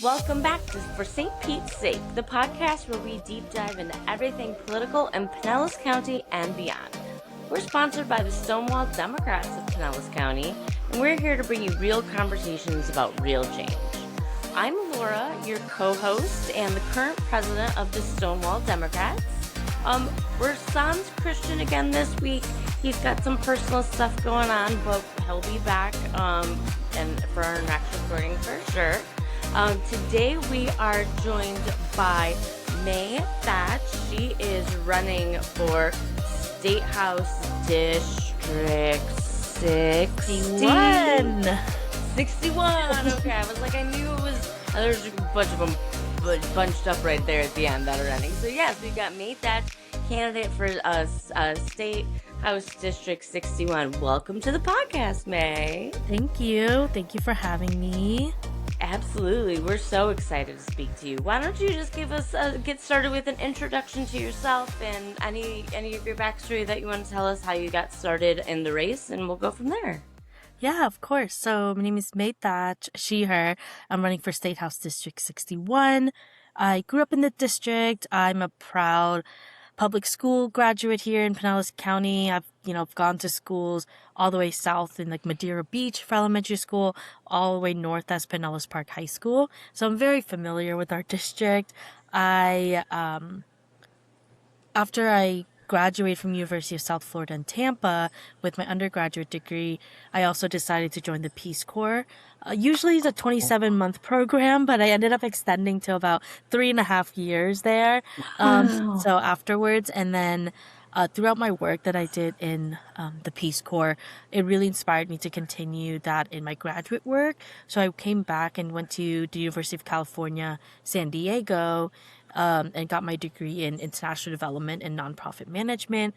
Welcome back to For St. Pete's Sake, the podcast where we deep dive into everything political in Pinellas County and beyond. We're sponsored by the Stonewall Democrats of Pinellas County, and we're here to bring you real conversations about real change. I'm Laura, your co-host and the current president of the Stonewall Democrats. We're sans Christian again this week. He's got some personal stuff going on, but he'll be back and for our next recording for sure. Today we are joined by May Thach. She is running for State House District 61. 61. Okay, I was like, I knew it was. There's a bunch of them bunched up right there at the end that are running. So yes, we've got May Thach, candidate for State House District 61. Welcome to the podcast, May. Thank you. Thank you for having me. Absolutely. We're so excited to speak to you. Why don't you just give us get started with an introduction to yourself and any of your backstory that you want to tell us, how you got started in the race, and we'll go from there. Yeah, of course. So my name is May Thach, she, her. I'm running for State House District 61. I grew up in the district. I'm a proud public school graduate here in Pinellas County. I've gone to schools all the way south in like Madeira Beach for elementary school, all the way north as Pinellas Park High School. So I'm very familiar with our district. After I graduated from University of South Florida in Tampa with my undergraduate degree, I also decided to join the Peace Corps. Usually it's a 27-month program, but I ended up extending to about 3.5 years there. So afterwards, and then throughout my work that I did in the Peace Corps, it really inspired me to continue that in my graduate work. So I came back and went to the University of California, San Diego, and got my degree in international development and nonprofit management.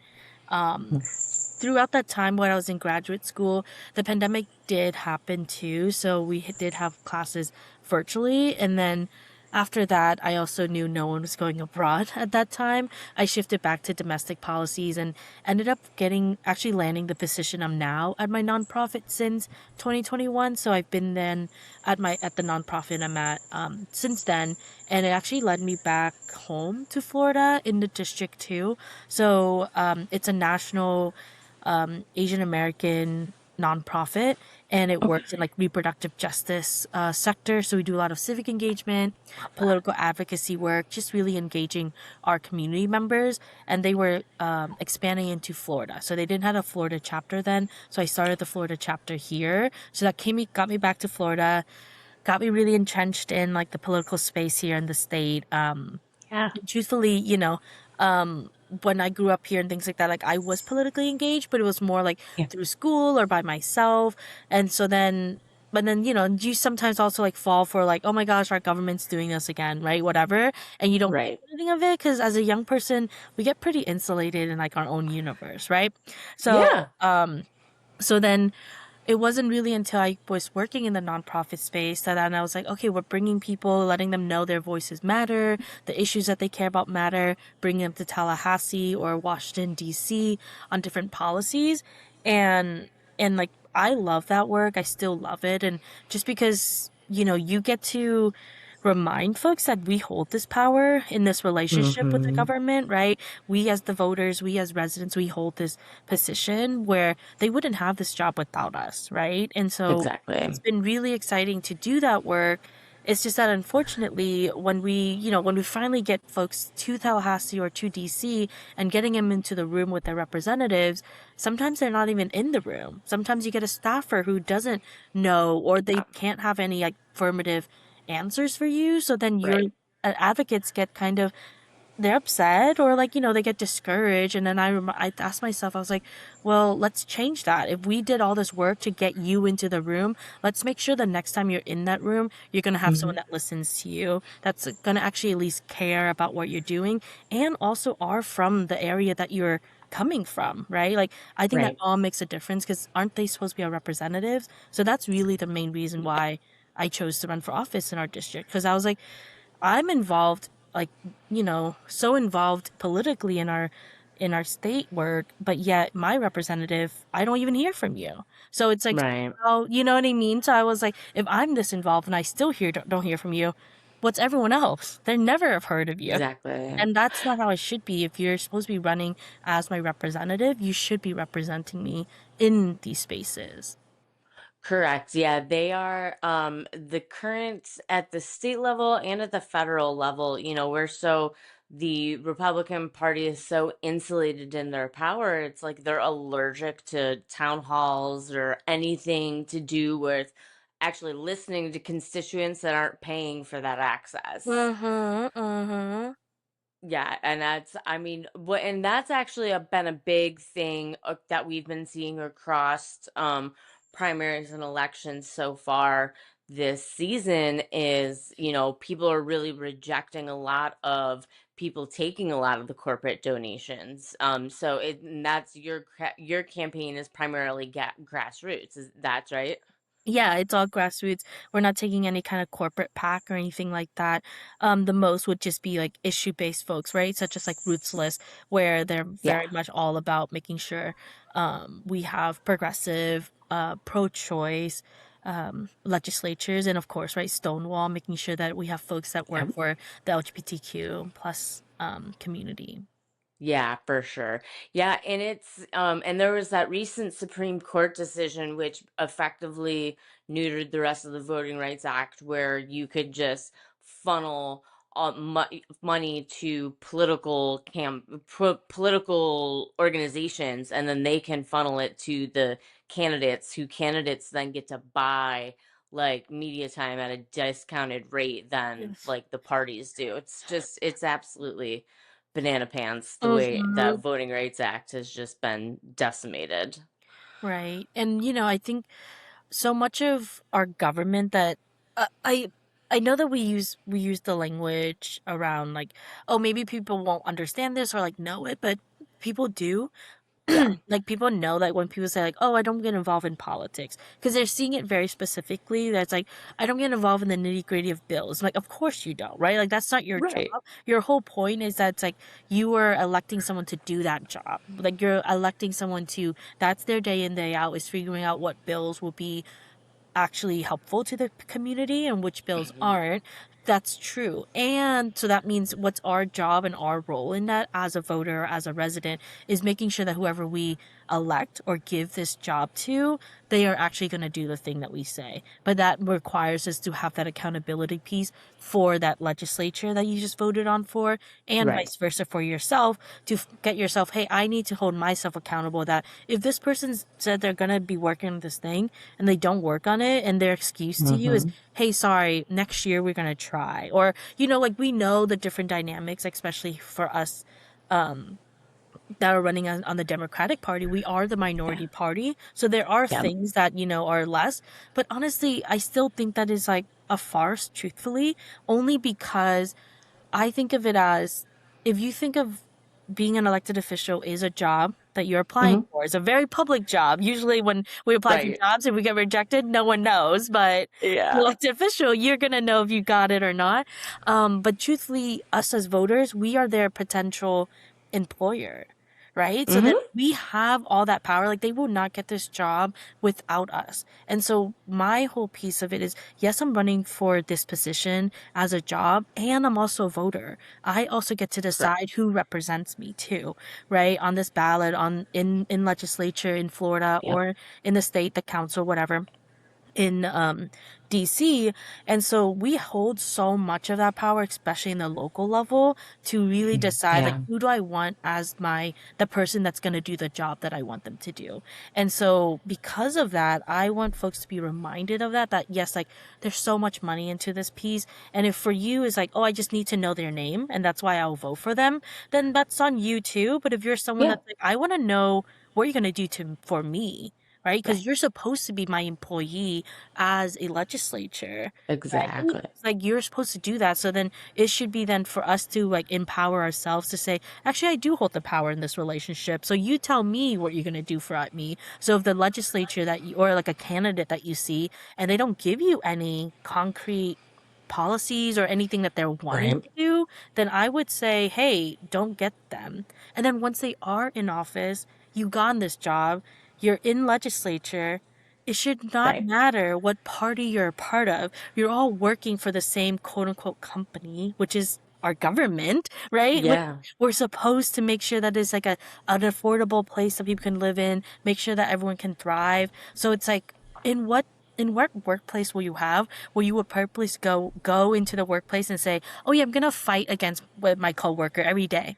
Throughout that time when I was in graduate school, the pandemic did happen too. So we did have classes virtually. And then after that, I also knew no one was going abroad at that time. I shifted back to domestic policies and ended up actually landing the position I'm now at my nonprofit since 2021. So I've been then at the nonprofit I'm at since then, and it actually led me back home to Florida in the district too. So it's a national Asian American nonprofit, and it works in like reproductive justice sector. So we do a lot of civic engagement, political advocacy work, just really engaging our community members. And they were expanding into Florida, so they didn't have a Florida chapter then. So I started the Florida chapter here. So that got me back to Florida, got me really entrenched in like the political space here in the state. Truthfully, when I grew up here and things like that, like I was politically engaged, but it was more like through school or by myself. And so then, but then, you sometimes also like fall for like, oh my gosh, our government's doing this again, right? Whatever. And you don't think anything of it because as a young person, we get pretty insulated in like our own universe, right? So, so then it wasn't really until I was working in the nonprofit space that then I was like, okay, we're bringing people, letting them know their voices matter, the issues that they care about matter, bringing them to Tallahassee or Washington, D.C. on different policies. And like, I love that work. I still love it. And just because, you get to remind folks that we hold this power in this relationship with the government, right? We as the voters, we as residents, we hold this position where they wouldn't have this job without us, right? And so It's been really exciting to do that work. It's just that unfortunately, when we finally get folks to Tallahassee or to DC and getting them into the room with their representatives, sometimes they're not even in the room. Sometimes you get a staffer who doesn't know, or they can't have any like affirmative answers for you. So then your advocates get kind of, they're upset or like, they get discouraged. And then I asked myself, I was like, well, let's change that. If we did all this work to get you into the room, let's make sure the next time you're in that room, you're going to have someone that listens to you, that's going to actually at least care about what you're doing and also are from the area that you're coming from, right? Like, I think that all makes a difference because aren't they supposed to be our representatives? So that's really the main reason why I chose to run for office in our district, because I was like, I'm involved, like, so involved politically in our in our state work, but yet my representative, I don't even hear from you. So it's like, Right. oh, you know what I mean? So I was like, if I'm this involved and I still don't hear from you, what's everyone else? They never have heard of you. Exactly. And that's not how it should be. If you're supposed to be running as my representative, you should be representing me in these spaces. Correct. Yeah, they are the current at the state level and at the federal level, we're so the Republican Party is so insulated in their power. It's like they're allergic to town halls or anything to do with actually listening to constituents that aren't paying for that access. Mm-hmm. Mm-hmm. Yeah, and I mean, and that's actually been a big thing that we've been seeing across primaries and elections so far this season is, people are really rejecting a lot of people taking a lot of the corporate donations. So and that's your campaign is primarily grassroots. That's right? Yeah, it's all grassroots. We're not taking any kind of corporate pack or anything like that. The most would just be like issue-based folks, right? Such as like Rootsless, where they're Yeah. very much all about making sure we have progressive, pro-choice legislatures, and of course, right, Stonewall, making sure that we have folks that Yeah. work for the LGBTQ plus community. Yeah, for sure. Yeah, and and there was that recent Supreme Court decision which effectively neutered the rest of the Voting Rights Act where you could just funnel money to political organizations and then they can funnel it to the candidates who candidates then get to buy like media time at a discounted rate than Yes. like the parties do. It's absolutely banana pants the way that Mm-hmm. Voting Rights Act has just been decimated. Right. And I think so much of our government that I know that we use the language around like, oh, maybe people won't understand this or like know it, but people do. Yeah. Like people know that when people say like, oh, I don't get involved in politics, because they're seeing it very specifically. That's like, I don't get involved in the nitty gritty of bills. Like, of course you don't, right? Like that's not your job. Right. Your whole point is that it's like you are electing someone to do that job. Like you're electing someone to, that's their day in day out, is figuring out what bills will be actually helpful to the community and which bills Mhm. aren't. That's true. And so that means what's our job and our role in that as a voter, as a resident, is making sure that whoever we elect or give this job to, they are actually going to do the thing that we say. But that requires us to have that accountability piece for that legislature that you just voted on for, and Right. vice versa for yourself, to get yourself, hey, I need to hold myself accountable that if this person said they're going to be working on this thing and they don't work on it, and their excuse to you is, Hmm. hey, sorry, next year we're going to try. Or, like we know the different dynamics, especially for us that are running on the Democratic Party. We are the Yeah. minority party. So there are Yeah. things that, are less. But honestly, I still think that is like a farce, truthfully, only because I think of it as, if you think of being an elected official is a job that you're applying Hmm. for. It's a very public job. Usually when we apply for Right. jobs and we get rejected, no one knows. But Yeah. elected official, you're gonna know if you got it or not. But truthfully, us as voters, we are their potential employer, right? So that Hmm. we have all that power. Like they will not get this job without us. And so my whole piece of it is, yes, I'm running for this position as a job, and I'm also a voter. I also get to decide Correct. who represents me too, right? On this ballot, in legislature in Florida Yep. or in the state, the council, whatever, in DC. And so we hold so much of that power, especially in the local level, to really decide like, Yeah. who do I want as the person that's going to do the job that I want them to do. And so because of that, I want folks to be reminded of that yes, like there's so much money into this piece. And if for you is like, oh, I just need to know their name and that's why I'll vote for them, then that's on you too. But if you're someone Yeah. that's like, I want to know what you're going to do for me, right? Right. Because you're supposed to be my employee as a legislature, right? Exactly. It's like you're supposed to do that. So then it should be then for us to like empower ourselves to say, actually, I do hold the power in this relationship. So you tell me what you're going to do for me. So if the legislature or like a candidate that you see, and they don't give you any concrete policies or anything that they're wanting Right. to do, then I would say, hey, don't get them. And then once they are in office, you got on this job, you're in legislature, it should not Right. matter what party you're a part of. You're all working for the same quote unquote company, which is our government, right? Like Yeah. we're supposed to make sure that it's like an affordable place that people can live in, make sure that everyone can thrive. So it's like in what workplace will you have where you would purposely go into the workplace and say, "Oh yeah, I'm gonna fight against with my coworker every day."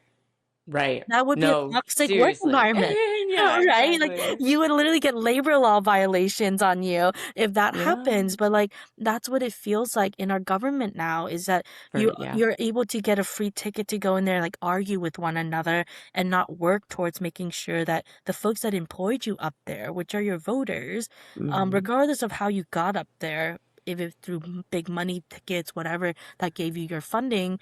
Right. That would be a No, toxic work seriously. environment. Yeah, Right? Like exactly. you would literally get labor law violations on you if that Yeah. happens. But like that's what it feels like in our government now is that For yeah. you're able to get a free ticket to go in there and like argue with one another and not work towards making sure that the folks that employed you up there, which are your voters, Hmm. regardless of how you got up there, if it's through big money tickets, whatever that gave you your funding,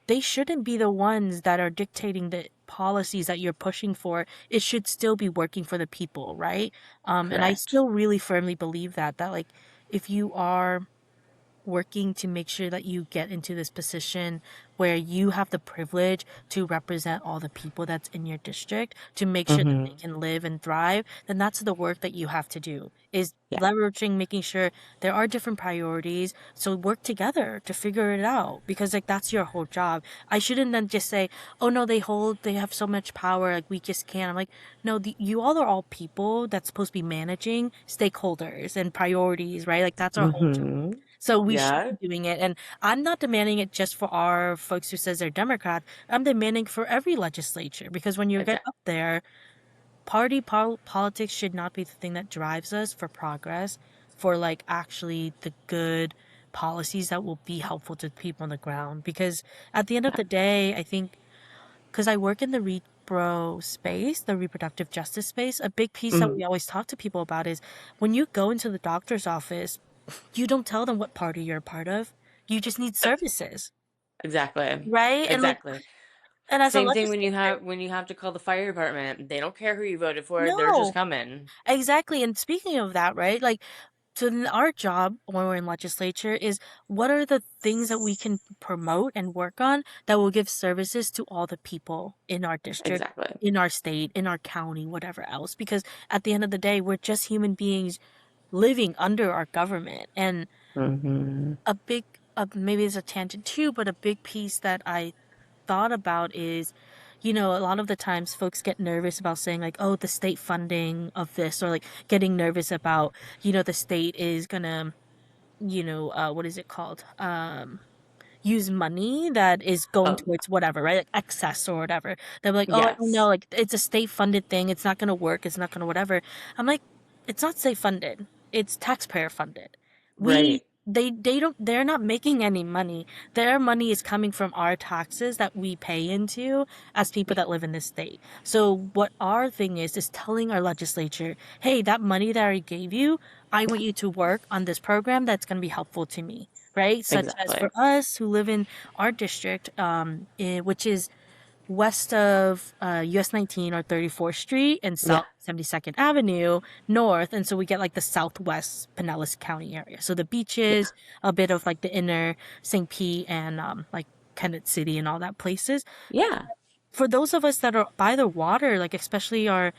they shouldn't be the ones that are dictating the policies that you're pushing for. It should still be working for the people, right? And I Correct. still really firmly believe that like if you are working to make sure that you get into this position where you have the privilege to represent all the people that's in your district to make sure that they Hmm. can live and thrive, then that's the work that you have to do is Yeah. leveraging, making sure there are different priorities. So work together to figure it out because like that's your whole job. I shouldn't then just say, oh no, they have so much power, like we just can't. I'm like, no, you all are all people that's supposed to be managing stakeholders and priorities, right? Like that's our whole job. Hmm. So we should Yeah. be doing it. And I'm not demanding it just for our folks who says they're Democrat. I'm demanding for every legislature because when you get Exactly. up there, politics should not be the thing that drives us for progress, for like actually the good policies that will be helpful to people on the ground. Because at the end of Yeah. the day, I think because I work in the repro space, the reproductive justice space, a big piece that Hmm. we always talk to people about is when you go into the doctor's office, you don't tell them what party you're a part of. You just need services, Exactly. right? And like, Exactly. and as a Same thing legislator, when you have to call the fire department. They don't care who you voted for. They're just no, coming. exactly. And speaking of that, right? Like, so then our job when we're in legislature is what are the things that we can promote and work on that will give services to all the people in our district, Exactly. in our state, in our county, whatever else. Because at the end of the day, we're just human beings living under our government. And Hmm. a big, maybe it's a tangent too, but a big piece that I thought about is, a lot of the times folks get nervous about saying like, oh, the state funding of this, or like getting nervous about, the state is gonna, what is it called? Use money that is going Oh, towards whatever, right? Like excess or whatever. They're like, oh, I don't know, yes. like it's a state funded thing. It's not going to work. It's not going to whatever. I'm like, it's not state funded. It's taxpayer funded. Right. They're not making any money. Their money is coming from our taxes that we pay into as people Yeah. that live in this state. So what our thing is telling our legislature, hey, that money that I gave you, I want you to work on this program that's going to be helpful to me, right? Such as Exactly. for us who live in our district, which is west of US 19 or 34th Street and Yeah. South 72nd Avenue north. And so we get like the southwest Pinellas County area. So the Yeah. beaches, a bit of like the inner St. Pete and like Kennett City and all that places Yeah. for those of us that are by the water, like especially our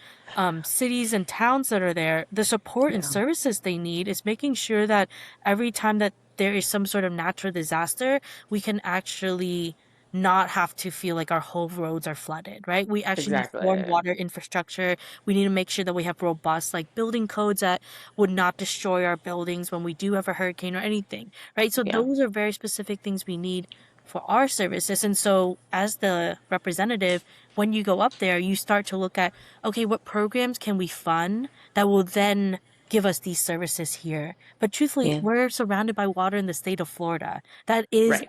cities and towns that are there, the support and Yeah. services they need is making sure that every time that there is some sort of natural disaster, we can actually not have to feel like our whole roads are flooded, right? We actually need Exactly. stormwater infrastructure. We need to make sure that we have robust like building codes that would not destroy our buildings when we do have a hurricane or anything, right? So Yeah. those are very specific things we need for our services. And so, as the representative, when you go up there, you start to look at, okay, what programs can we fund that will then give us these services here? But truthfully, Yeah. we're surrounded by water in the state of Florida. Right.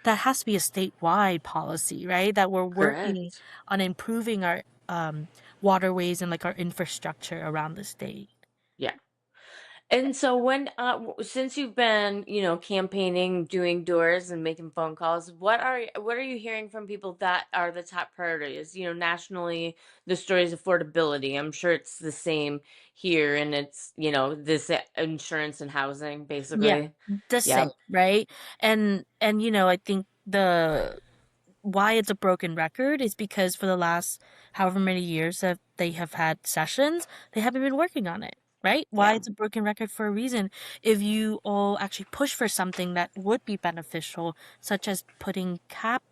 That has to be a statewide policy, right? That we're working Correct. on improving our waterways and like our infrastructure around the state. Yeah. And so since you've been, campaigning, doing doors and making phone calls, what are you hearing from people that are the top priorities? Nationally, the story is affordability. I'm sure it's the same here, and it's, this insurance and housing, Yeah, basically. the same, Yep. right? And I think the why it's a broken record is because for the last however many years that they have had sessions, they haven't been working on it, right? Why Yeah. it's a broken record for a reason. If you all actually push for something that would be beneficial, such as putting cap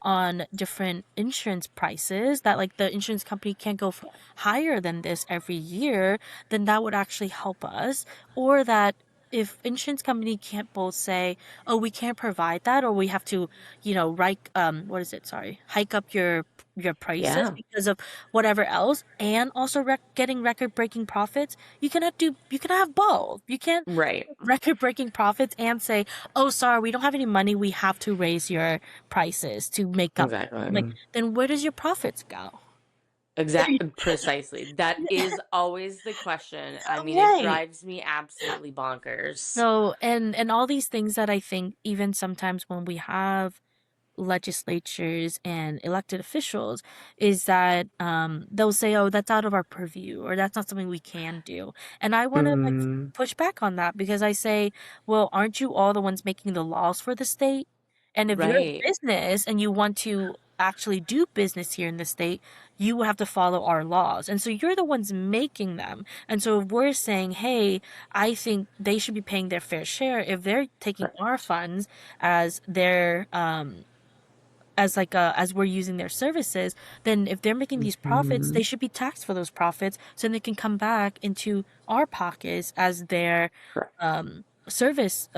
on different insurance prices, that like the insurance company can't go higher than this every year, then that would actually help us. Or that if insurance company can't both say, oh, we can't provide that, or we have to, what is it? Sorry, hike up your prices Yeah. because of whatever else, and also getting record breaking profits. You cannot have both. You can't Right. record breaking profits and say, oh, sorry, we don't have any money. We have to raise your prices to make up for it. Like, Exactly. then where does your profits go? Precisely. That is always the question. I mean, it Right. drives me absolutely bonkers. So, and all these things that I think even sometimes when we have legislatures and elected officials is that they'll say, oh, that's out of our purview, or that's not something we can do. And I want to like Mm, push back on that, because I say, well, aren't you all the ones making the laws for the state? And if you're a right. business and you want to actually do business here in the state, you have to follow our laws. And so you're the ones making them. And so if we're saying, hey, I think they should be paying their fair share, if they're taking Right. our funds as their as we're using their services, then if they're making these profits, Mhm. they should be taxed for those profits, so they can come back into our pockets as their Correct. service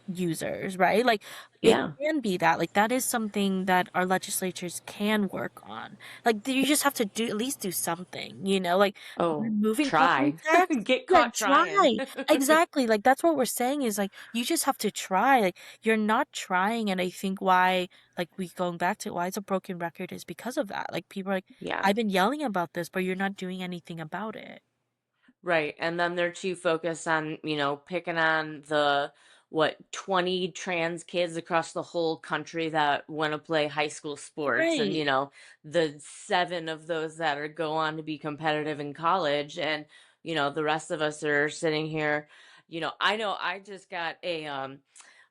users, right? Like, it Yeah. can be that, like, that is something that our legislatures can work on. Like, you just have to do at least do something, like Oh, removing property try. tax. Get Yeah, caught trying. try. Exactly. Like, that's what we're saying is like you just have to try. Like, you're not trying, and I think why, like, we going back to why it's a broken record is because of that. Like, people are like, Yeah. I've been yelling about this, but you're not doing anything about it. Right. And then they're too focused on, picking on the 20 trans kids across the whole country that want to play high school sports and, Right. the 7 of those that are go on to be competitive in college and, the rest of us are sitting here, I know I just got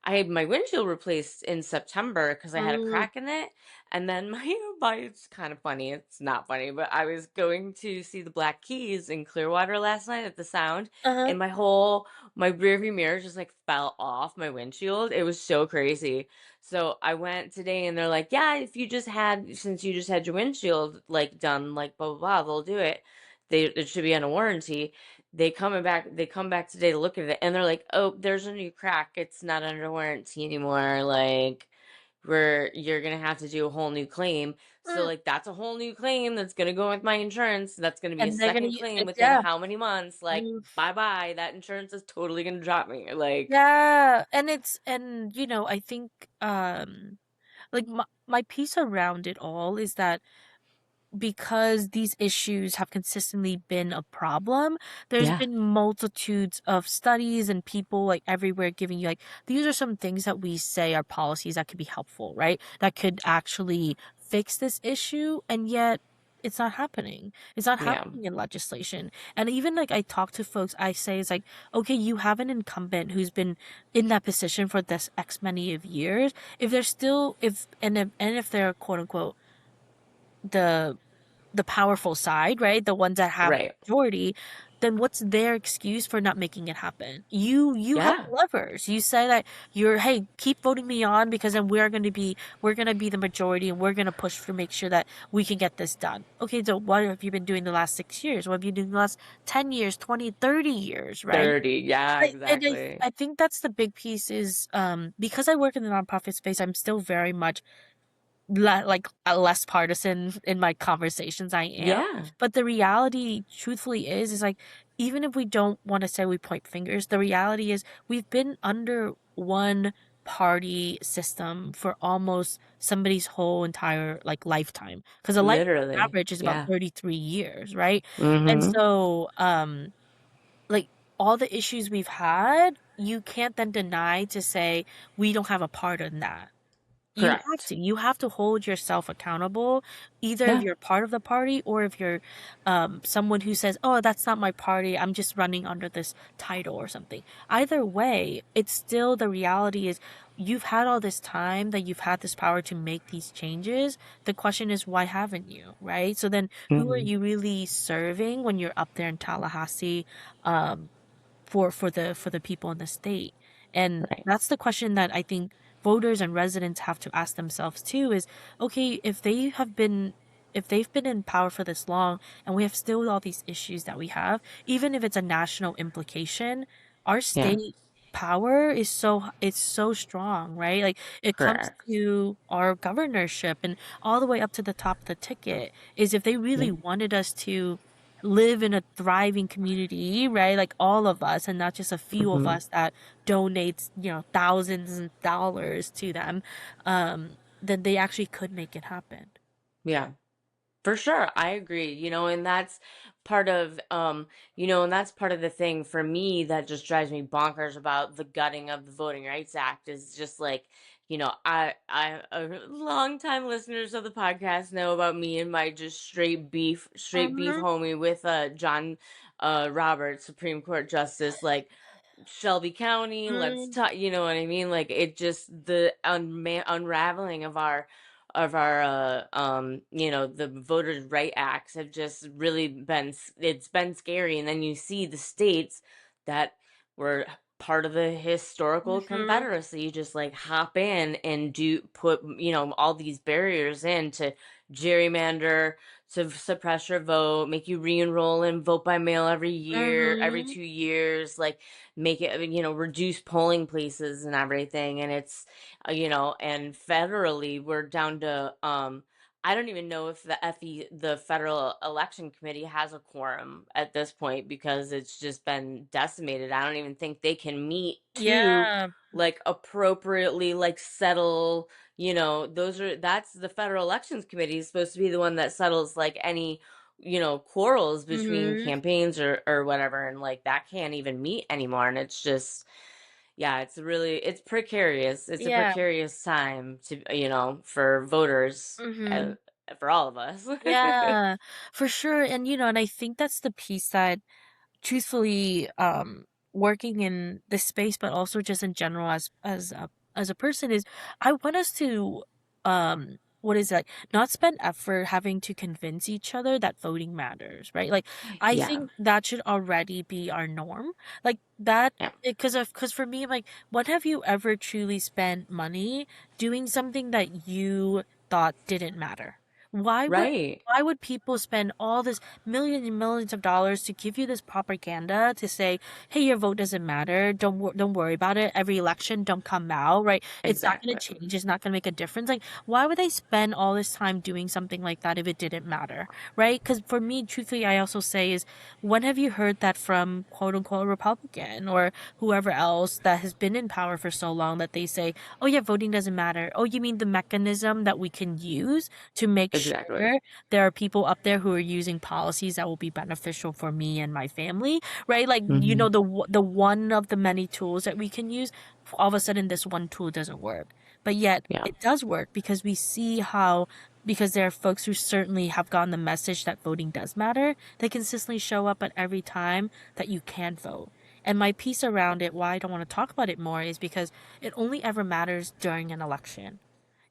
I had my windshield replaced in September because I had a Mm, crack in it. And then it's kind of funny. It's not funny, but I was going to see the Black Keys in Clearwater last night at the Sound, uh-huh. and my rear view mirror just like fell off my windshield. It was so crazy. So I went today, and they're like, "Yeah, if you just had since you just had your windshield like done, like blah blah blah, they'll do it. It should be on a warranty." They come back today to look at it, and they're like, oh, there's a new crack, it's not under warranty anymore, like you're gonna have to do a whole new claim. So Mm. like that's a whole new claim that's gonna go with my insurance, that's gonna be a And they're gonna second claim within yeah. how many months, like Mm. bye bye, that insurance is totally gonna drop me, like. Yeah, and I think like my piece around it all is that because these issues have consistently been a problem, there's Yeah. been multitudes of studies and people like everywhere giving you like, these are some things that we say are policies that could be helpful, right? That could actually fix this issue, and yet it's not happening. It's not Yeah. happening in legislation. And even like I talk to folks, I say it's like, okay, you have an incumbent who's been in that position for this X many of years. If they're still if they're quote unquote the the powerful side, right? The ones that have the Right. majority, then what's their excuse for not making it happen? You have Yeah. the levers. You say that hey, keep voting me on, because then we're gonna be the majority, and we're gonna push to make sure that we can get this done. Okay, so what have you been doing the last 6 years? What have you done the last 10 years, 20, 30 years, right? 30, yeah, And exactly. I think that's the big piece is because I work in the nonprofit space, I'm still very much less partisan in my conversations I am. Yeah. But the reality, truthfully, is like, even if we don't want to say we point fingers, the reality is we've been under one party system for almost somebody's whole entire like lifetime, because a life Literally. average is about Yeah. 33 years, right? And Mm-hmm. so like all the issues we've had, you can't then deny to say we don't have a part in that. You have Correct. to. You have to hold yourself accountable, either if Yeah. you're part of the party or if you're someone who says, "Oh, that's not my party. I'm just running under this title or something." Either way, it's still the reality is you've had all this time that you've had this power to make these changes. The question is, why haven't you, right? So then, who are Hmm. you really serving when you're up there in Tallahassee? Um, for the people in the state. And Right. that's the question that I think voters and residents have to ask themselves too is, okay, if they've been in power for this long and we have still all these issues that we have, even if it's a national implication, our Yeah. state power is it's so strong, right? Like it comes Correct. to our governorship and all the way up to the top of the ticket is if they Yeah. really wanted us to live in a thriving community, right? Like all of us and not just a few of Hmm. us that donates, thousands of dollars to them, then they actually could make it happen. Yeah. For sure, I agree. And that's part of and that's part of the thing for me that just drives me bonkers about the gutting of the Voting Rights Act is just like, I long time listeners of the podcast know about me and my just straight beef Mm-hmm. homie with John Roberts, Supreme Court Justice, like Shelby County, let's Mm-hmm. talk, you know what I mean? Like it just the unraveling of our the voters right acts have just really it's been scary, and then you see the states that were part of the historical Mm-hmm. confederacy just like hop in and do put all these barriers in to gerrymander, to suppress your vote, make you re-enroll and vote by mail every year, every Mm-hmm. 2 years, like make it, reduce polling places and everything. And it's and federally we're down to I don't even know if the Federal Election Committee has a quorum at this point because it's just been decimated. I don't even think they can meet to Yeah. like appropriately like settle, that's the Federal Elections Committee is supposed to be the one that settles like any quarrels between Mm-hmm. campaigns or whatever, and like that can't even meet anymore. And it's just, yeah, it's precarious. It's a Yeah. precarious time to, for voters, Mm-hmm. for all of us. Yeah, for sure. And and I think that's the piece that truthfully working in this space but also just in general as a person is I want us to what is that not spend effort having to convince each other that voting matters, right? Like I Yeah. think that should already be our norm, like that, Yeah. because for me, like, when have you ever truly spent money doing something that you thought didn't matter? why would Right. why would people spend all this millions and millions of dollars to give you this propaganda to say, "Hey, your vote doesn't matter. Don't worry about it. Every election, don't come out." Right? It's not going Exactly. to change. It's not going to make a difference. Like, why would they spend all this time doing something like that if it didn't matter? Right? Because for me, truthfully, I also say is, when have you heard that from quote unquote Republican or whoever else that has been in power for so long that they say, "Oh yeah, voting doesn't matter." Oh, you mean the mechanism that we can use to make Exactly. sure there are people up there who are using policies that will be beneficial for me and my family, right? Like, Hmm. the one of the many tools that we can use, all of a sudden this one tool doesn't work. But yet Yeah. it does work because we see how, because there are folks who certainly have gotten the message that voting does matter, they consistently show up at every time that you can vote. And my piece around it, why I don't want to talk about it more, is because it only ever matters during an election.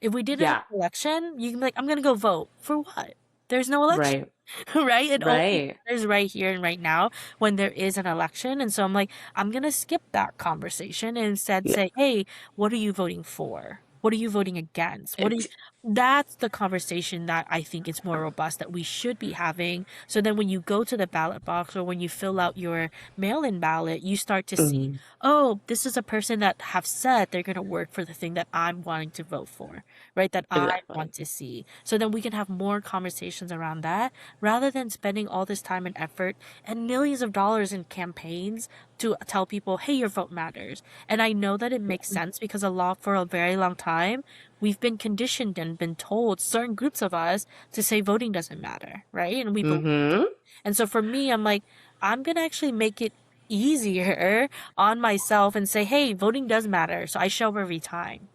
If we didn't have Yeah. an election, you can be like, I'm gonna go vote. For what? There's no election, Right. right? It only Right. matters right here and right now when there is an election. And so I'm like, I'm gonna skip that conversation and instead Yeah. say, hey, what are you voting for? What are you voting against? Ex- That's the conversation that I think is more robust that we should be having. So then when you go to the ballot box or when you fill out your mail-in ballot, you start to see, mhm. oh, this is a person that have said they're going to work for the thing that I'm wanting to vote for, right? That I Exactly. want to see. So then we can have more conversations around that rather than spending all this time and effort and millions of dollars in campaigns to tell people, hey, your vote matters. And I know that it makes sense because for a very long time, we've been conditioned and been told, certain groups of us, to say voting doesn't matter, right? And we believe. Hmm. And so for me, I'm like, I'm gonna actually make it easier on myself and say, hey, voting does matter, so I show up every time.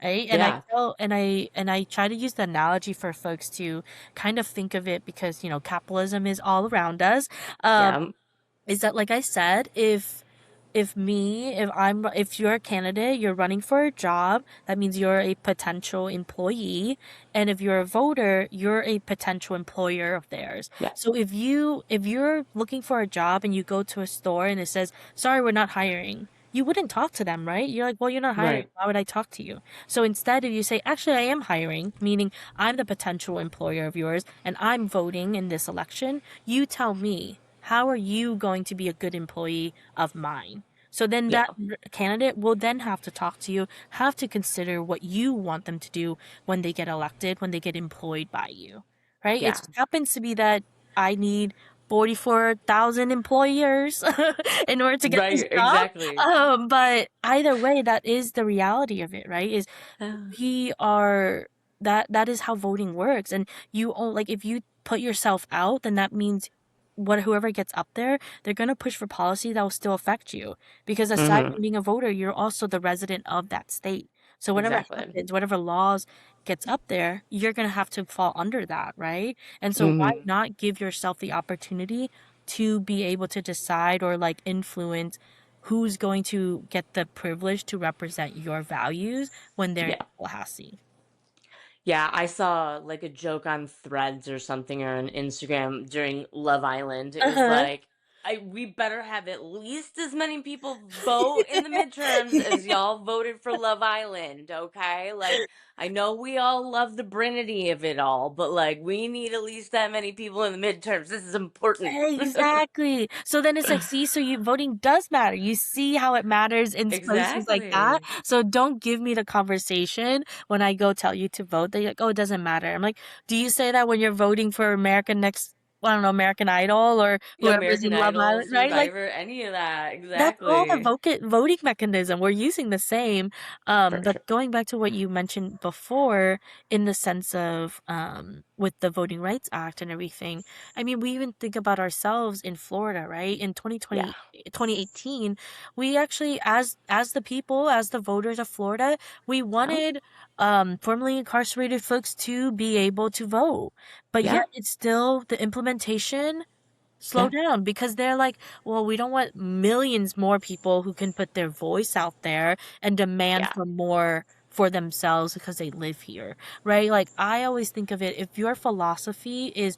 Right? And I Yeah. tell and I try to use the analogy for folks to kind of think of it because, capitalism is all around us. Um, Yeah. is that like I said, if you're a candidate, you're running for a job, that means you're a potential employee, and if you're a voter, you're a potential employer of theirs. Yeah. So if you're looking for a job and you go to a store and it says, "Sorry, we're not hiring." You wouldn't talk to them, right? You're like, "Well, you're not hiring. Right. Why would I talk to you?" So instead, if you say, "Actually, I am hiring," meaning I'm the potential employer of yours and I'm voting in this election, you tell me, how are you going to be a good employee of mine? So then Yeah. that candidate will then have to talk to you, have to consider what you want them to do when they get elected, when they get employed by you, right? It Yeah. just happens to be that I need 44,000 employers in order to get this Right. job. Exactly. But either way, that is the reality of it, right? Is we are that is how voting works. And like if you put yourself out, then that means whoever gets up there, they're going to push for policy that will still affect you, because aside Mm-hmm. from being a voter, you're also the resident of that state. So whatever Exactly. happens, whatever laws gets up there, you're going to have to fall under that, right? And so why Mm-hmm. not give yourself the opportunity to be able to decide or like influence who's going to get the privilege to represent your values when they're in Yeah. Tallahassee. Yeah, I saw like a joke on Threads or something or on Instagram during Love Island. It was Uh-huh. like, we better have at least as many people vote in the midterms as y'all voted for Love Island, okay? Like, I know we all love the Brinity of it all, but like, we need at least that many people in the midterms. This is important. Exactly. So then it's like, see, so you voting does matter. You see how it matters in places like that. Exactly. So don't give me the conversation when I go tell you to vote that you're like, oh, it doesn't matter. I'm like, do you say that when you're voting for American Next, I don't know, American Idol or Yeah, whoever's in American Love Idol, Island, right? Like, Survivor, any of that. that's all the Exactly. voting mechanism. We're using the same. For But sure. going back to what you mentioned before, in the sense of with the Voting Rights Act and everything, I mean, we even think about ourselves in Florida, right? In Yeah. 2018, we actually, as the people, as the voters of Florida, we Yeah. wanted formerly incarcerated folks to be able to vote, but Yeah. yet it's still the implementation slow Yeah. down because they're like, well, we don't want millions more people who can put their voice out there and demand Yeah. for more for themselves because they live here, right? Like I always think of it, if your philosophy is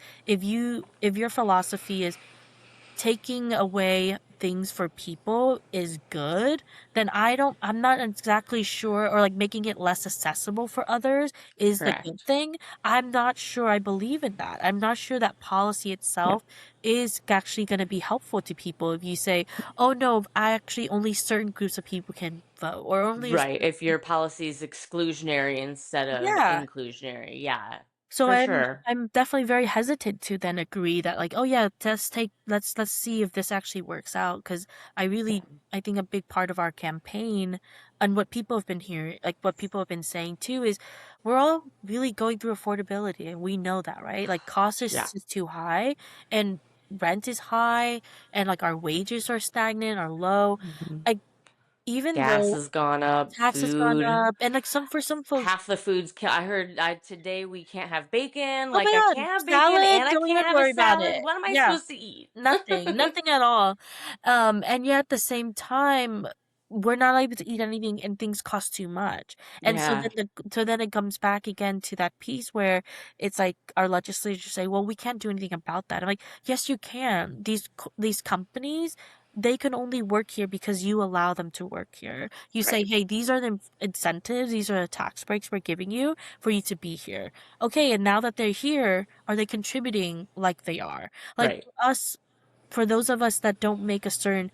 taking away things for people is good, then I'm not exactly sure, or like making it less accessible for others is the good Correct. thing. I'm not sure I believe in that. I'm not sure that policy Yeah. itself is actually going to be helpful to people if you say, oh no, I actually only certain groups of people can vote, or only Right. If your policy is exclusionary instead of yeah. inclusionary. Yeah. So For I'm sure. I'm definitely very hesitant to then agree that like, oh yeah, let's see if this actually works out, because Yeah. I think a big part of our campaign and what people have been hearing, like what people have been saying too, is we're all really going through affordability, and we know that, right? Like cost is Yeah. just too high, and rent is high, and like our wages are stagnant or low. Mhm. Like even Gas though has gone up, tax has gone food. up, and like for some folks, Half the foods I heard today we can't have bacon. oh Like I my god, can't have bacon salad, and I don't even can't have a worry about salad. it. What am I Yeah. supposed to eat? Nothing, nothing at all. And yet at the same time, we're not able to eat anything and things cost too much. And so Yeah. then it comes back again to that piece where it's like our legislators say, well, we can't do anything about that. I'm like, yes, you can. These companies, they can only work here because you allow them to work here. You say, Right. hey, these are the incentives, these are the tax breaks we're giving you for you to be here. Okay, and now that they're here, are they contributing like they are? Like Right. us, for those of us that don't make a certain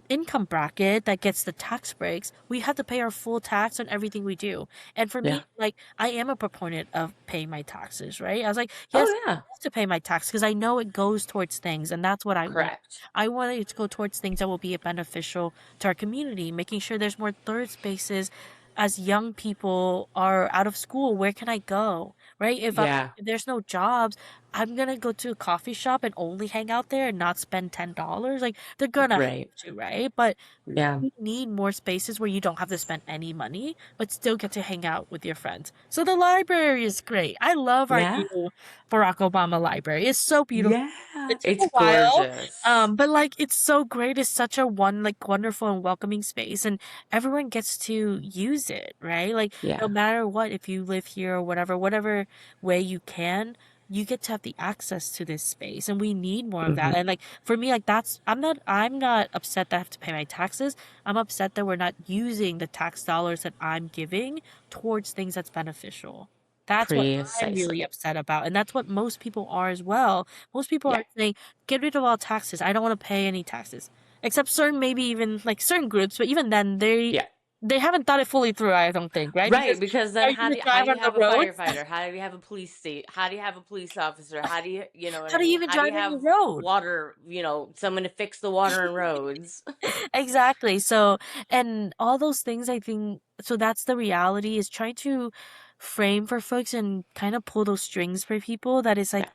income bracket that gets the tax breaks, we have to pay our full tax on everything we do. And for Yeah. me, like, I am a proponent of paying my taxes, right? I was like, yes, Oh I yeah. have to pay my tax because I know it goes towards things, and that's what I want. Correct. I want it to go towards things that will be beneficial to our community, making sure there's more third spaces. As young people are out of school, where can I go, right? Yeah. If there's no jobs, I'm gonna go to a coffee shop and only hang out there and not spend $10. Like they're gonna have Right. to, right? But Yeah. you need more spaces where you don't have to spend any money, but still get to hang out with your friends. So the library is great. I love our Yeah. new Barack Obama library. It's so beautiful. Yeah. It took a It's while, gorgeous. but like it's so great. It's such a wonderful and welcoming space, and everyone gets to use it, right? Like no Yeah. matter what, if you live here or whatever way you can, you get to have the access to this space, and we need more of that. Hmm. And like for me, like that's I'm not upset that I have to pay my taxes. I'm upset that we're not using the tax dollars that I'm giving towards things that's beneficial. That's what I'm really Precisely. upset about. And that's what most people are as well. Most people Yeah. are saying, get rid of all taxes. I don't want to pay any taxes. Except certain, maybe even like certain groups, but even then Yeah. they haven't thought it fully through, I don't think, right? Right, Because because are then you how gonna do you, how drive do on you the have a roads? firefighter? How do you have a police state? How do you have a police officer? How do you, you know what How I do you mean? even How do you drive on the have road? water, someone to fix the water and roads? Exactly. So, and all those things, I think, so that's the reality is trying to frame for folks and kind of pull those strings for people that is like, Yeah.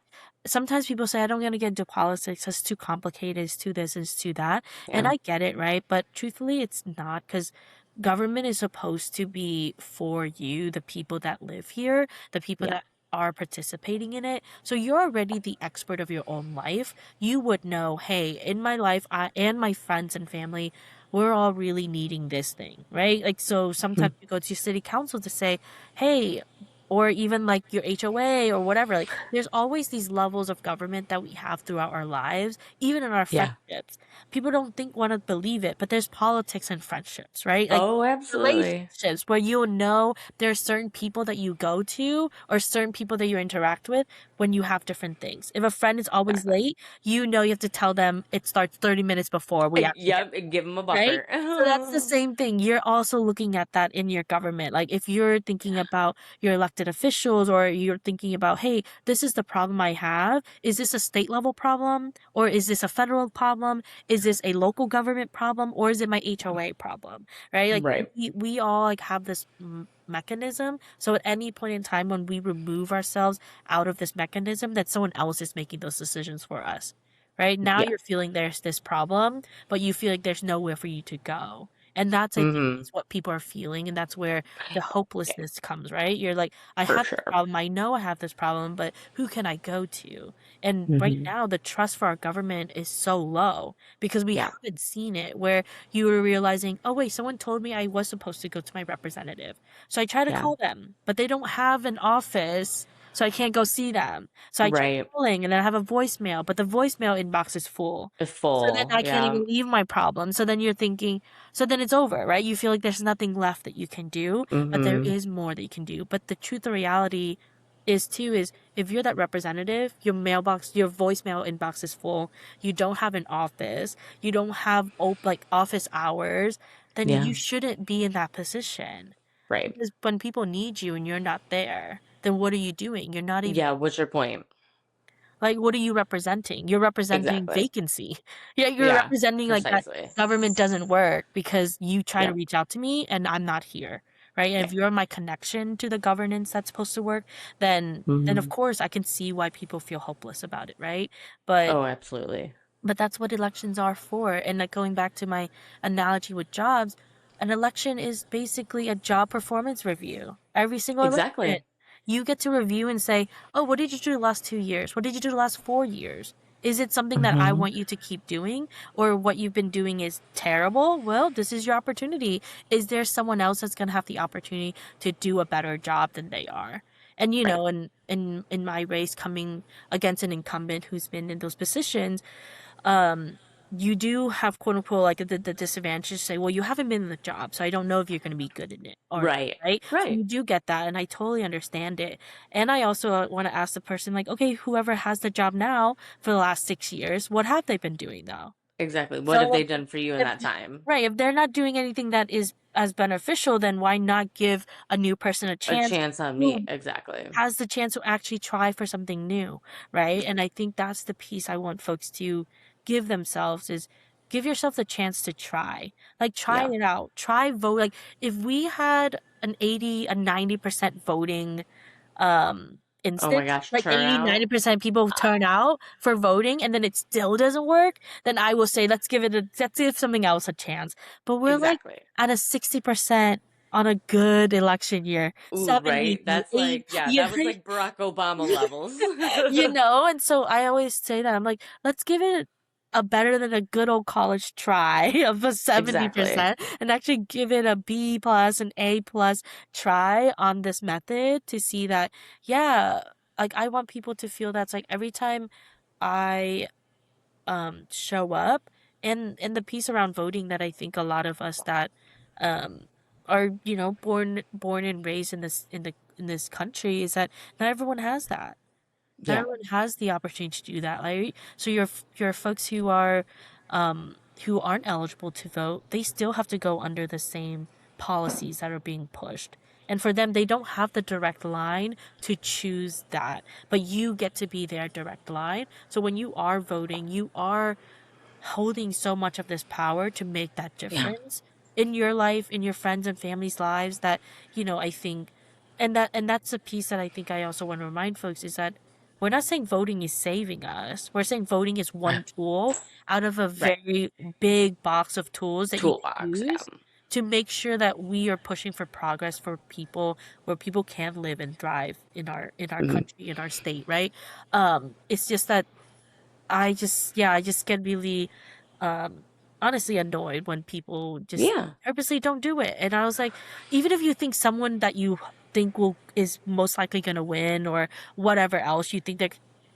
sometimes people say, I don't want to get into politics. It's too complicated. It's too this, it's too that. And Yeah. I get it, right? But truthfully, it's not because government is supposed to be for you, the people that live here, the people Yeah. that are participating in it. So you're already the expert of your own life. You would know, hey, in my life, I and my friends and family, we're all really needing this thing, right? Like, so Mhm. sometimes you go to city council to say, hey, or even like your HOA or whatever. Like, there's always these levels of government that we have throughout our lives, even in our Yeah. friendships. People don't think want to believe it, but there's politics in friendships, right? Like Oh, absolutely. relationships where you'll know there's certain people that you go to or certain people that you interact with when you have different things. If a friend is always Exactly. late, you know you have to tell them it starts 30 minutes before we actually get Yep, and give them a right? buffer. So that's the same thing. You're also looking at that in your government. Like if you're thinking about your elected officials or you're thinking about, hey, this is the problem I have. Is this a state level problem? Or is this a federal problem? Is this a local government problem? Or is it my HOA problem? Right? Like Right. we all like have this mechanism. So at any point in time when we remove ourselves out of this mechanism, that someone else is making those decisions for us. Right? Now Yeah. you're feeling there's this problem but you feel like there's nowhere for you to go. And that's, I think, Hmm. is what people are feeling. And that's where the Yeah, hopelessness comes, right? You're like, I for have this sure. problem. I know I have this problem, but who can I go to? And right Hmm. now, the trust for our government is so low because we Yeah. haven't seen it where you were realizing, oh, wait, someone told me I was supposed to go to my representative. So I try to Yeah. call them, but they don't have an office. So I can't go see them. So I keep Right. calling and then I have a voicemail, but the voicemail inbox is full. It's So then full. I can't Yeah. even leave my problem. So then you're thinking, so then it's over, right? You feel like there's nothing left that you can do, but there Hmm. is more that you can do. But the truth, the reality is too, is if you're that representative, your mailbox, your voicemail inbox is full, you don't have an office, you don't have like office hours, then Yeah. you shouldn't be in that position. Right. Because when people need you and you're not there, then what are you doing? You're not even Yeah. What's your point? like, what are you representing? You're representing Exactly. vacancy. Yeah, you're Yeah. representing like that Precisely. government doesn't work because you try to Yeah. reach out to me and I'm not here. Right? And Yeah. if you're my connection to the governance that's supposed to work, then of Hmm. course I can see why people feel hopeless about it, right? But Oh, absolutely. but that's what elections are for. And like going back to my analogy with jobs, an election is basically a job performance review. Every single election, Exactly. you get to review and say, oh, what did you do the last 2 years? What did you do the last 4 years? Is it something that I Hmm. want you to keep doing or what you've been doing is terrible? Well, this is your opportunity. Is there someone else that's going to have the opportunity to do a better job than they are? And you Right. know, in my race coming against an incumbent who's been in those positions, um, you do have quote unquote like the disadvantage to say, well, you haven't been in the job, so I don't know if you're going to be good in it or not, Right. right? So Right. you do get that, and I totally understand it. And I also want to ask the person, like, okay, whoever has the job now for the last 6 years, what have they been doing though? Exactly. What So have they like, done for you in if that time? right, if they're not doing anything that is as beneficial, then why not give a new person a A chance chance on me. who Exactly. has the chance to actually try for something new, right? And I think that's the piece I want folks to give themselves is give yourself the chance to try. Like try Yeah. it out. Try vote. Like if we had an 80, a 90% voting Oh my instance, gosh, like 80, turnout. 90% people turn out for voting and then it still doesn't work, then I will say let's give something else a chance. But we're like Exactly. at a 60% on a good election year, Ooh, 70, right? That's 80, like, yeah, you that was know, like Barack Obama levels. you know, and so I always say that I'm like, let's give it a better than a good old college try of a Exactly. 70% and actually give it a B plus an A plus try on this method to see that, yeah, like I want people to feel that's like every time I show up and the piece around voting that I think a lot of us that um are, you know, born and raised in this country is that not everyone has that. Not Yeah. everyone has the opportunity to do that. Like, so your folks who aren't eligible to vote, they still have to go under the same policies that are being pushed. And for them, they don't have the direct line to choose that, but you get to be their direct line. So when you are voting, you are holding so much of this power to make that Yeah. difference in your life, in your friends and family's lives that, you know, I think and that's a piece that I think I also want to remind folks is that we're not saying voting is saving us. We're saying voting is one tool out of a Right. very big box of tools that you can Toolbox. Yeah. use to make sure that we are pushing for progress for people where people can live and thrive in our Mhm. country, in our state, right? It's just that I just get really, um, honestly annoyed when people just Yeah. purposely don't do it. And I was like, even if you think someone that you think is most likely gonna win or whatever else you think they're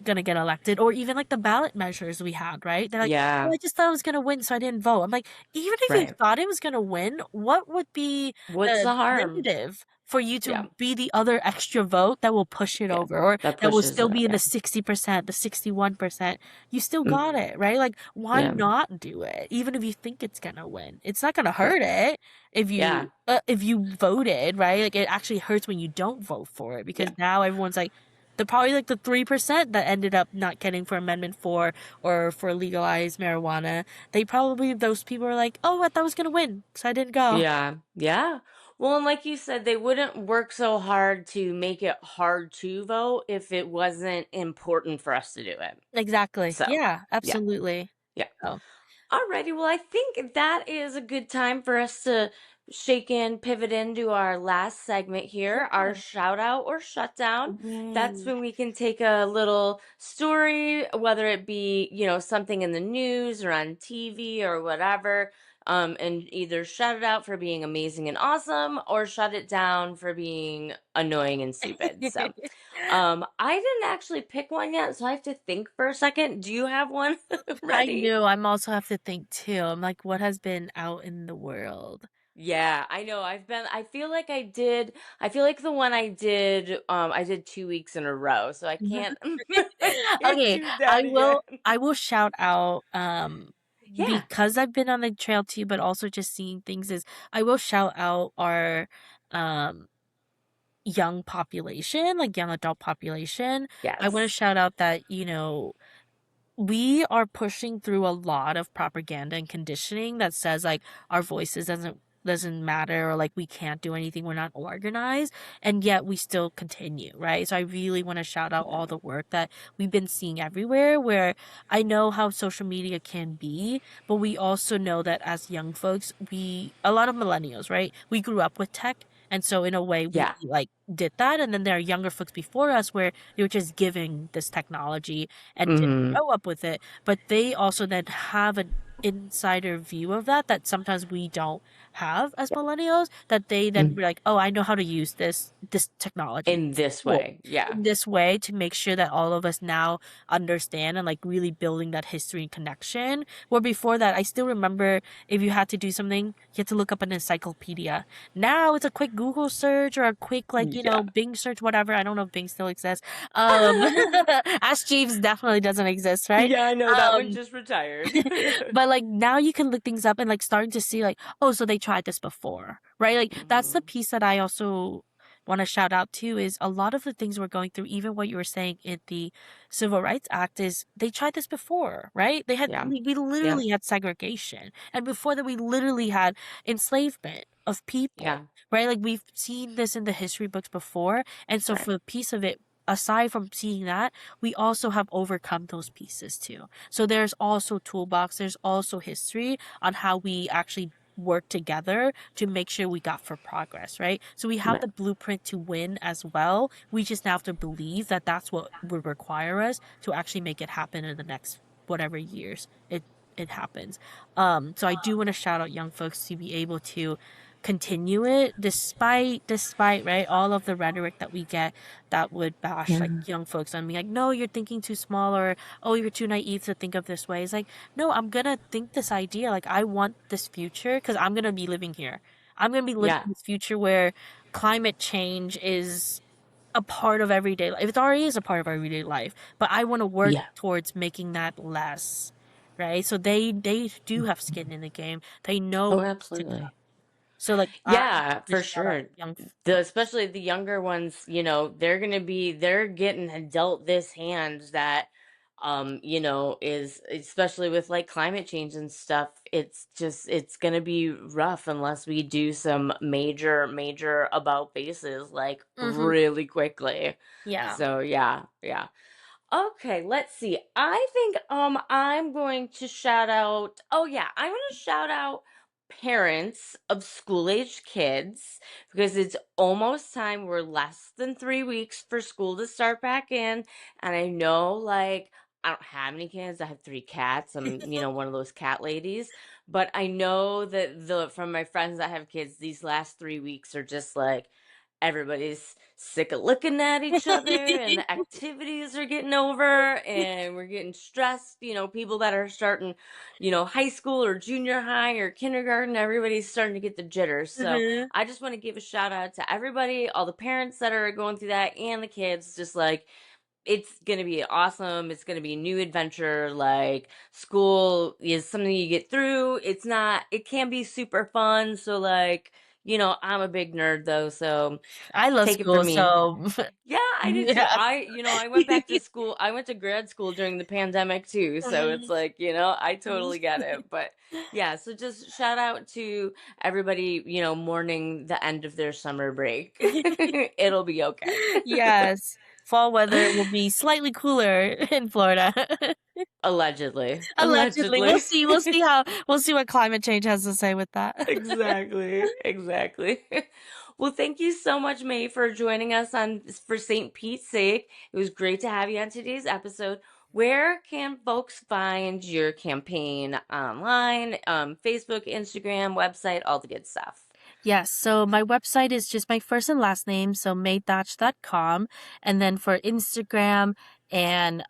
gonna get elected, or even like the ballot measures we had, right? They're like, oh, Yeah. I just thought it was gonna win, so I didn't vote. I'm like, even if you Right. thought it was gonna win, what would be What's the the harm? negative for you Yeah. to be the other extra vote that will push it Yeah. over, or That that will pushes still it up. be in Yeah. the 60%, the 61%? You still Mm. got it, right? Like, why Yeah. not do it? Even if you think it's gonna win, it's not gonna Right. hurt it Yeah. if you voted, right? Like, it actually hurts when you don't vote for it because Yeah. now everyone's like, they're probably like the 3% that ended up not getting for Amendment 4 or for legalized marijuana. They probably, those people are like, oh, I thought I was gonna win, so I didn't go. Yeah. Yeah. Well, and like you said, they wouldn't work so hard to make it hard to vote if it wasn't important for us to do it. Exactly. So, Yeah, yeah. absolutely. Yeah. So, Alrighty, well, I think that is a good time for us to shake in, pivot into our last segment here, our yeah. shout out or shutdown. That's Ooh. when we can take a little story, whether it be, you know, something in the news or on TV or whatever, and either shut it out for being amazing and awesome or shut it down for being annoying and stupid. So, I didn't actually pick one yet, so I have to think for a second. Do you have one I ready? knew. I'm also have to think too. I'm like, what has been out in the world? Yeah, I know. I feel like the one I did 2 weeks in a row, so I can't I can't Okay, do that again. I will shout out Yeah. because I've been on the trail too, but also just seeing things is I will shout out our um young population, like young adult population. I want to Yes. shout out that, you know, we are pushing through a lot of propaganda and conditioning that says like our voices doesn't matter or like we can't do anything, we're not organized, and yet we still continue, right? So I really want to shout out Yeah. all the work that we've been seeing everywhere, where I know how social media can be, but we also know that as young folks, we a lot of millennials, right, we grew up with tech, and so in a way we Yeah. like did that, and then there are younger folks before us where they were just giving this technology and didn't Mhm. grow up with it, but they also then have an insider view of that sometimes we don't have as millennials, that they then Mm. be like, oh, I know how to use this technology, In this this tool way. Yeah. in this way to make sure that all of us now understand and like really building that history and connection. Where before that, I still remember if you had to do something, you had to look up an encyclopedia. Now it's a quick Google search or a quick like, you Yeah. know, Bing search, whatever. I don't know if Bing still exists. Ask Jeeves definitely doesn't exist, right? Yeah, I know that one Um, just retired. but like now you can look things up and like starting to see like, oh, so they tried this before, right? Like that's the Mhm. piece that I also want to shout out to is a lot of the things we're going through, even what you were saying in the Civil Rights Act, is they tried this before, right? Yeah. We Yeah. literally had segregation. And before that we literally had enslavement of people, Yeah. right? Like we've seen this in the history books before. And so Right. for a piece of it, aside from seeing that, we also have overcome those pieces too. So there's also toolbox, there's also history on how we actually work together to make sure we got for progress, right? So we have Right. the blueprint to win as well. We just have to believe that that's what would require us to actually make it happen in the next whatever years it happens. So I do want to shout out young folks to be able to continue it despite right all of the rhetoric that we get that would bash like Yeah. young folks on me, like, no, you're thinking too small, or oh, you're too naive to think of this way. It's like, no, I'm gonna think this idea, like, I want this future because I'm gonna be living here. I'm gonna be living Yeah. in this future where climate change is a part of everyday life. It already is a part of everyday life, but I want to work Yeah. towards making that less, right? So they do have skin in the game. They know Oh, what's to come. absolutely. So like I Yeah, just for shout out sure. young folks. Especially the younger ones, they're getting dealt this hand that, is especially with like climate change and stuff. It's gonna be rough unless we do some major about faces like Mm-hmm. really quickly. Yeah. So yeah, yeah. Okay, let's see. I think I'm going to shout out, oh yeah, I'm going to shout out parents of school-aged kids because it's almost time. We're less than 3 weeks for school to start back in, and I know, like, I don't have any kids. I have 3 cats. I'm, one of those cat ladies, but I know that the from my friends that have kids, these last 3 weeks are just like everybody's sick of looking at each other and the activities are getting over and we're getting stressed. People that are starting, high school or junior high or kindergarten, everybody's starting to get the jitters. So Mm-hmm. I just want to give a shout out to everybody, all the parents that are going through that and the kids. Just like, it's gonna be awesome. It's gonna be a new adventure. Like, school is something you get through. It can be super fun. So like, I'm a big nerd though, so I love take it from school, me. so Yeah, I did too. yeah. I went back to school. I went to grad school during the pandemic too. So it's like, I totally get it. But yeah, so just shout out to everybody, mourning the end of their summer break. It'll be okay. Yes. Fall weather will be slightly cooler in Florida. Allegedly. Allegedly. We'll Allegedly. see. We'll see what climate change has to say with that. Exactly. Exactly. Well, thank you so much, May, for joining us on for St. Pete's sake. It was great to have you on today's episode. Where can folks find your campaign online? Facebook, Instagram, website, all the good stuff. Yes, so my website is just my first and last name, so maythach.com. And then for Instagram and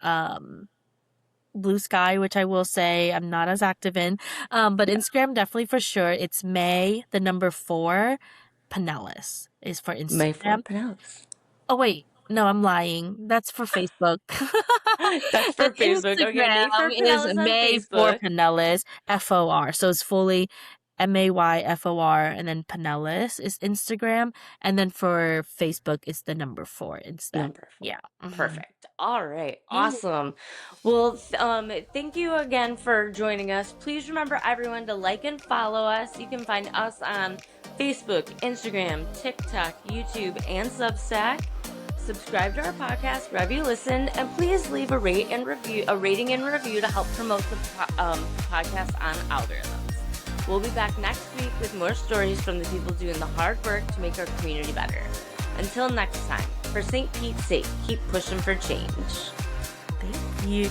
Blue Sky, which I will say I'm not as active in, but Instagram definitely for sure. It's May, the number 4, Pinellas is for May 4 Instagram. pronounce. Oh wait, no, I'm lying. That's for Facebook. That's But for Facebook. Okay, Instagram May for is Pinellas on May for Facebook. Pinellas, FOR. So it's fully MAYFOR, and then Pinellas is Instagram, and then for Facebook it's the number 4 instead. Number 4. Yeah. Mhm. Perfect. All right. Yeah. Awesome. Well, thank you again for joining us. Please remember, everyone, to like and follow us. You can find us on Facebook, Instagram, TikTok, YouTube, and Substack. Subscribe to our podcast wherever you listen, and please leave a rating and review to help promote the podcast on algorithms. We'll be back next week with more stories from the people doing the hard work to make our community better. Until next time, for St. Pete's sake, keep pushing for change. Thank you.